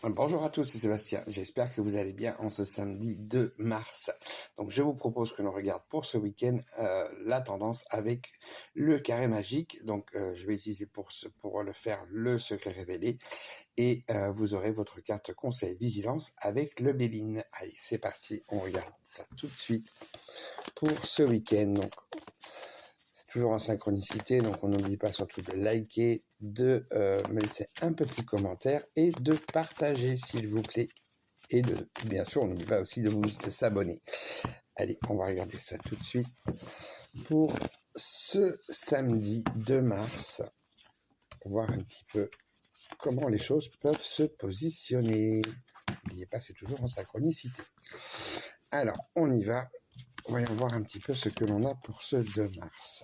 Bonjour à tous, c'est Sébastien. J'espère que vous allez bien en ce samedi 2 mars. Donc, je vous propose que l'on regarde pour ce week-end la tendance avec le carré magique. Donc, je vais utiliser pour le faire le secret révélé et vous aurez votre carte conseil vigilance avec le Béline. Allez, c'est parti, on regarde ça tout de suite pour ce week-end. Donc, toujours en synchronicité, donc on n'oublie pas surtout de liker, de me laisser un petit commentaire et de partager s'il vous plaît. Et bien sûr, on n'oublie pas aussi de s'abonner. Allez, on va regarder ça tout de suite pour ce samedi 2 mars, voir un petit peu comment les choses peuvent se positionner. N'oubliez pas, c'est toujours en synchronicité. Alors, on y va. Voyons voir un petit peu ce que l'on a pour ce 2 mars.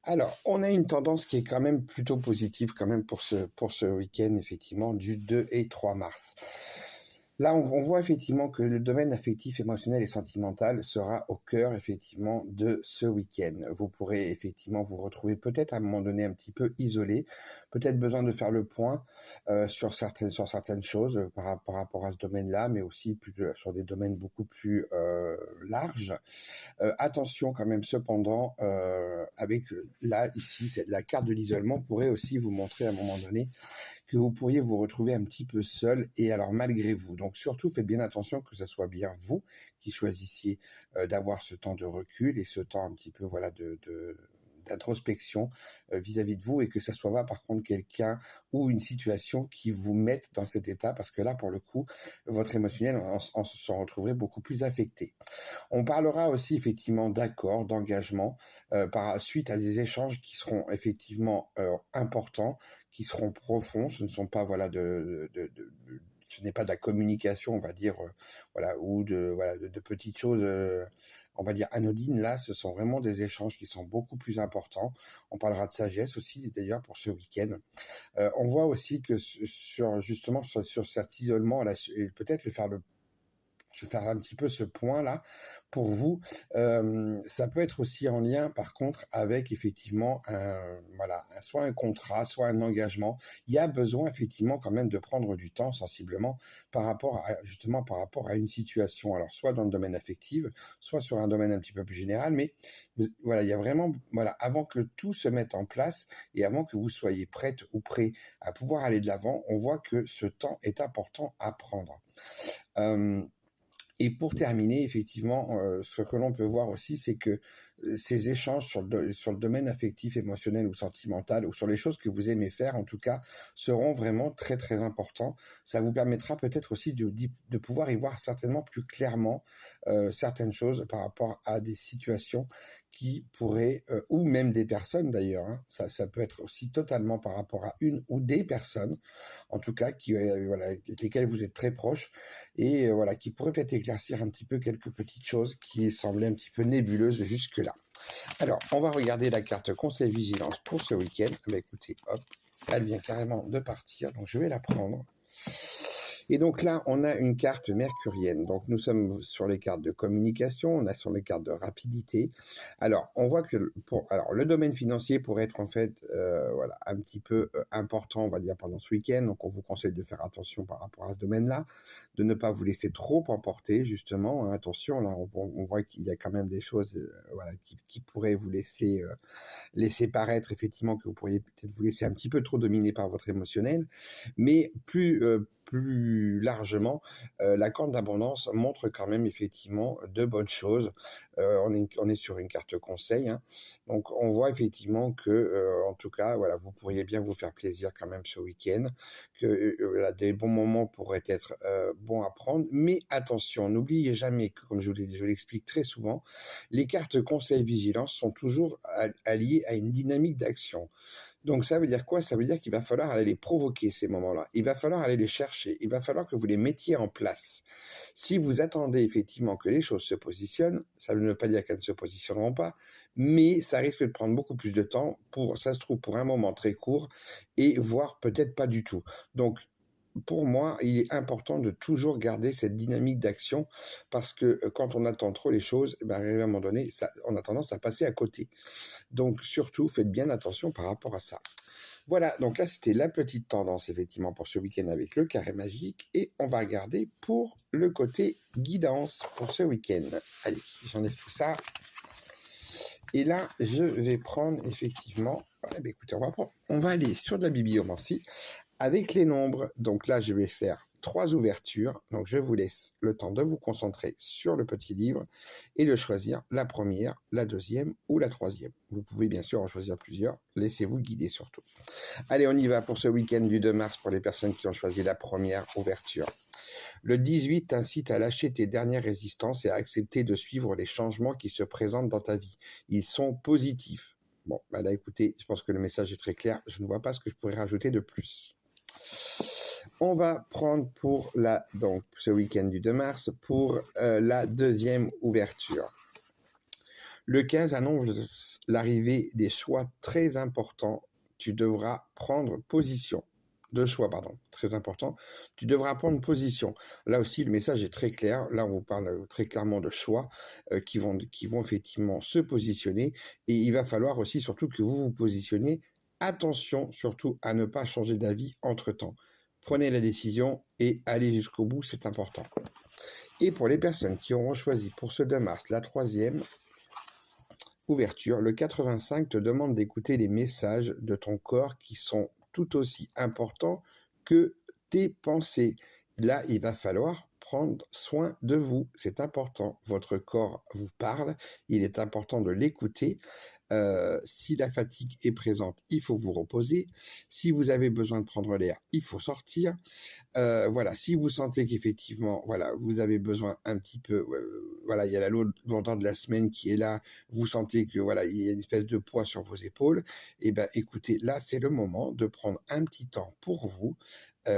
Alors, on a une tendance qui est quand même plutôt positive quand même pour ce week-end, effectivement, du 2 et 3 mars. Là, on voit effectivement que le domaine affectif, émotionnel et sentimental sera au cœur, effectivement, de ce week-end. Vous pourrez, effectivement, vous retrouver peut-être à un moment donné un petit peu isolé, peut-être besoin de faire le point sur certaines choses par rapport à ce domaine-là, mais aussi sur des domaines beaucoup plus larges. Attention quand même, cependant, avec là, ici, la carte de l'isolement pourrait aussi vous montrer à un moment donné que vous pourriez vous retrouver un petit peu seul et alors malgré vous. Donc surtout, faites bien attention que ce soit bien vous qui choisissiez d'avoir ce temps de recul et ce temps un petit peu voilà d'introspection vis-à-vis de vous et que ça soit pas par contre quelqu'un ou une situation qui vous mette dans cet état parce que là pour le coup votre émotionnel s'en retrouverait beaucoup plus affecté. On parlera aussi effectivement d'accords, d'engagement par suite à des échanges qui seront effectivement importants, qui seront profonds. Ce ne sont pas ce n'est pas de la communication, on va dire, voilà, ou de petites choses, on va dire anodines. Là, ce sont vraiment des échanges qui sont beaucoup plus importants. On parlera de sagesse aussi, d'ailleurs, pour ce week-end. On voit aussi que justement sur cet isolement, là, et peut-être se faire un petit peu ce point-là pour vous. Ça peut être aussi en lien, par contre, avec effectivement soit un contrat, soit un engagement. Il y a besoin effectivement quand même de prendre du temps sensiblement justement par rapport à une situation. Alors soit dans le domaine affectif, soit sur un domaine un petit peu plus général, mais voilà, il y a vraiment avant que tout se mette en place et avant que vous soyez prête ou prêt à pouvoir aller de l'avant, on voit que ce temps est important à prendre. Et pour terminer, effectivement, ce que l'on peut voir aussi, c'est que ces échanges sur le domaine affectif, émotionnel ou sentimental, ou sur les choses que vous aimez faire, en tout cas, seront vraiment très, très importants. Ça vous permettra peut-être aussi de pouvoir y voir certainement plus clairement certaines choses par rapport à des situations qui pourraient, ou même des personnes d'ailleurs, hein, ça peut être aussi totalement par rapport à une ou des personnes, en tout cas, avec lesquelles vous êtes très proches, et voilà, qui pourrait peut-être éclaircir un petit peu quelques petites choses qui semblaient un petit peu nébuleuses jusque-là. Alors, on va regarder la carte conseil vigilance pour ce week-end. Bah, écoutez, hop, elle vient carrément de partir, donc je vais la prendre. Et donc là, on a une carte mercurienne. Donc nous sommes sur les cartes de communication, on a sur les cartes de rapidité. Alors, on voit que le domaine financier pourrait être en fait un petit peu important, on va dire, pendant ce week-end. Donc on vous conseille de faire attention par rapport à ce domaine-là, de ne pas vous laisser trop emporter, justement. Hein. Attention, là, on voit qu'il y a quand même des choses qui pourraient vous laisser paraître effectivement que vous pourriez peut-être vous laisser un petit peu trop dominer par votre émotionnel, mais plus largement, la corde d'abondance montre quand même effectivement de bonnes choses. On est sur une carte conseil, hein. Donc on voit effectivement que, en tout cas, voilà, vous pourriez bien vous faire plaisir quand même ce week-end, que des bons moments pourraient être bons à prendre, mais attention, n'oubliez jamais que, comme je l'explique très souvent, les cartes conseil vigilance sont toujours alliées à une dynamique d'action. Donc ça veut dire quoi? Ça veut dire qu'il va falloir aller les provoquer, ces moments-là. Il va falloir aller les chercher. Il va falloir que vous les mettiez en place. Si vous attendez effectivement que les choses se positionnent, ça ne veut pas dire qu'elles ne se positionneront pas, mais ça risque de prendre beaucoup plus de temps ça se trouve, pour un moment très court, et voire peut-être pas du tout. Donc, pour moi, il est important de toujours garder cette dynamique d'action parce que quand on attend trop les choses, à un moment donné, on a tendance à passer à côté. Donc surtout, faites bien attention par rapport à ça. Voilà, donc là, c'était la petite tendance, effectivement, pour ce week-end avec le carré magique. Et on va regarder pour le côté guidance pour ce week-end. Allez, j'enlève tout ça. Et là, je vais prendre, effectivement... écoutez, on va aller sur de la bibliomancie avec les nombres. Donc là, je vais faire 3 ouvertures. Donc je vous laisse le temps de vous concentrer sur le petit livre et de choisir la première, la deuxième ou la troisième. Vous pouvez bien sûr en choisir plusieurs. Laissez-vous guider surtout. Allez, on y va pour ce week-end du 2 mars pour les personnes qui ont choisi la première ouverture. Le 18 t'incite à lâcher tes dernières résistances et à accepter de suivre les changements qui se présentent dans ta vie. Ils sont positifs. Bon, là écoutez, je pense que le message est très clair. Je ne vois pas ce que je pourrais rajouter de plus. On va prendre pour donc ce week-end du 2 mars pour la deuxième ouverture. Le 15 annonce l'arrivée des choix très importants. Tu devras prendre position. Très important. Tu devras prendre position. Là aussi, le message est très clair. Là, on vous parle très clairement de choix qui vont effectivement se positionner. Et il va falloir aussi surtout que vous vous positionnez. Attention surtout à ne pas changer d'avis entre-temps. Prenez la décision et allez jusqu'au bout, c'est important. Et pour les personnes qui auront choisi pour ce 2 mars la troisième ouverture, le 85 te demande d'écouter les messages de ton corps qui sont tout aussi importants que tes pensées. Là, il va falloir prendre soin de vous. C'est important. Votre corps vous parle. Il est important de l'écouter. Si la fatigue est présente, il faut vous reposer. Si vous avez besoin de prendre l'air, il faut sortir. Voilà, si vous sentez qu'effectivement, voilà, vous avez besoin un petit peu, voilà, il y a la lourdeur de la semaine qui est là, vous sentez que voilà, il y a une espèce de poids sur vos épaules, et ben écoutez, là c'est le moment de prendre un petit temps pour vous,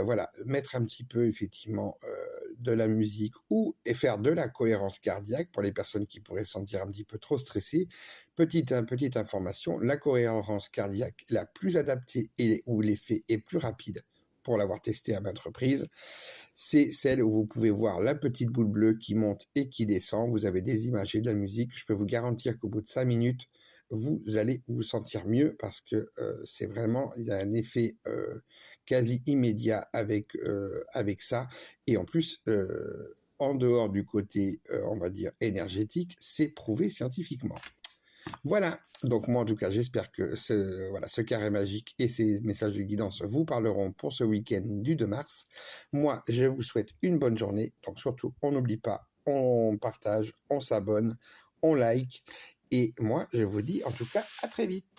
voilà, mettre un petit peu effectivement de la musique et faire de la cohérence cardiaque pour les personnes qui pourraient se sentir un petit peu trop stressées. Petite information, la cohérence cardiaque la plus adaptée et où l'effet est plus rapide, pour l'avoir testé à maintes reprises, c'est celle où vous pouvez voir la petite boule bleue qui monte et qui descend. Vous avez des images et de la musique. Je peux vous garantir qu'au bout de 5 minutes, vous allez vous sentir mieux parce que c'est vraiment, il y a un effet quasi immédiat avec ça. Et en plus, en dehors du côté, on va dire, énergétique, c'est prouvé scientifiquement. Voilà, donc moi en tout cas j'espère que ce carré magique et ces messages de guidance vous parleront pour ce week-end du 2 mars. Moi je vous souhaite une bonne journée, donc surtout on n'oublie pas, on partage, on s'abonne, on like et moi je vous dis en tout cas à très vite.